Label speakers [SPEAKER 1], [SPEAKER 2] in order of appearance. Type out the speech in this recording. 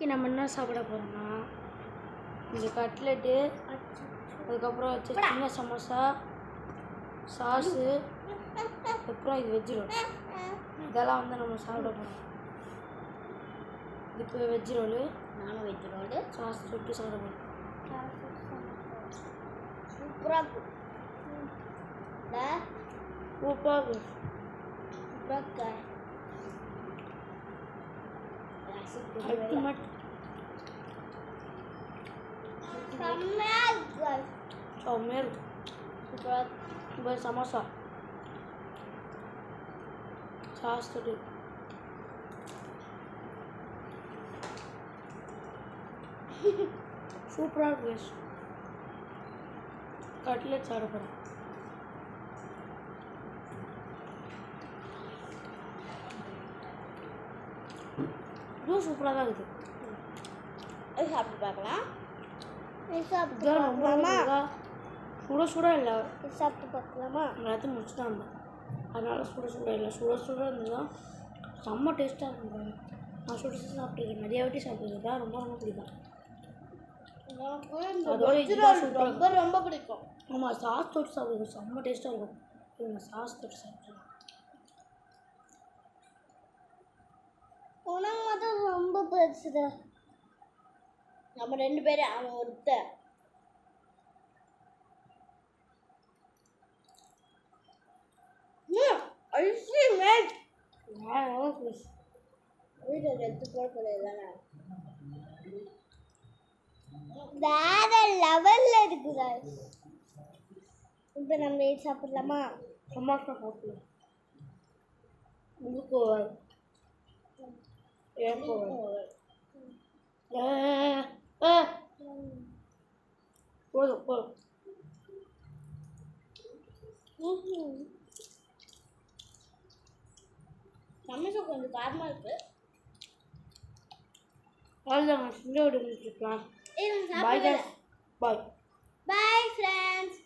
[SPEAKER 1] நம்ம என்ன சாப்பிட போகிறோம்னா இந்த கட்லெட்டு, அதுக்கப்புறம் வச்ச சின்ன சமோசா, சாஸு, அப்புறம் இது வெஜ் ரோல், இதெல்லாம் வந்து நம்ம சாப்பிட போகிறோம். இப்போ வெஜ் ரோலு,
[SPEAKER 2] நானும் வெஜ் ரோலு
[SPEAKER 1] சாஸ் தொட்டு சாப்பிட போகிறோம்.
[SPEAKER 2] சூப்பராக இருக்கும்.
[SPEAKER 1] அல்டிமேட் சூப்பர் சமோசா சாஸ் தொட்டு சூப்பராக இருக்கு. கட்லெட் சாப்பிட போகிறோம். இதுவும் சூப்பராக தான் இருக்குது.
[SPEAKER 2] சாப்பிட்டு பார்க்கலாம்.
[SPEAKER 1] சுட சுட இல்லை,
[SPEAKER 2] சாப்பிட்டு பார்க்கலாமா?
[SPEAKER 1] எல்லாத்தையும் முடிச்சுதான் இருந்தேன், அதனால சுட சுட இல்லை. சுட இருந்ததுதான் செம்ம டேஸ்ட்டாக இருக்கும். நான் சுட சுட சாப்பிட்டுருக்கேன், நிறைய வாட்டி சாப்பிட்டுருக்கேன். ரொம்ப ரொம்ப பிடிக்கும்.
[SPEAKER 2] ரொம்ப பிடிக்கும்.
[SPEAKER 1] ஆமாம், சாஸ் தொட்டு சாப்பிடுவோம், செம்ம டேஸ்ட்டாக இருக்கும். இவங்க சாஸ் தொட்டு சாப்பிட்றோம்.
[SPEAKER 2] உனக்கு மட்டும் ரொம்ப பெருசுது. நம்ம ரெண்டு பேரும் அவன் ஒருத்த வீட்டில் எடுத்து போட வேற லெவல்ல இருக்குது. இப்போ நம்ம சாப்பிடலாமா?
[SPEAKER 1] சமோசா சாப்பிடலாம். இதுக்கு போதும் போதும்.
[SPEAKER 2] சமோசா கொஞ்சம் காரமாக இருக்கு.
[SPEAKER 1] அவ்வளோதான், சின்ன வீடு முடிச்சுக்கலாம்.
[SPEAKER 2] பாய்
[SPEAKER 1] பாய்
[SPEAKER 2] பாய் ஃப்ரெண்ட்ஸ்.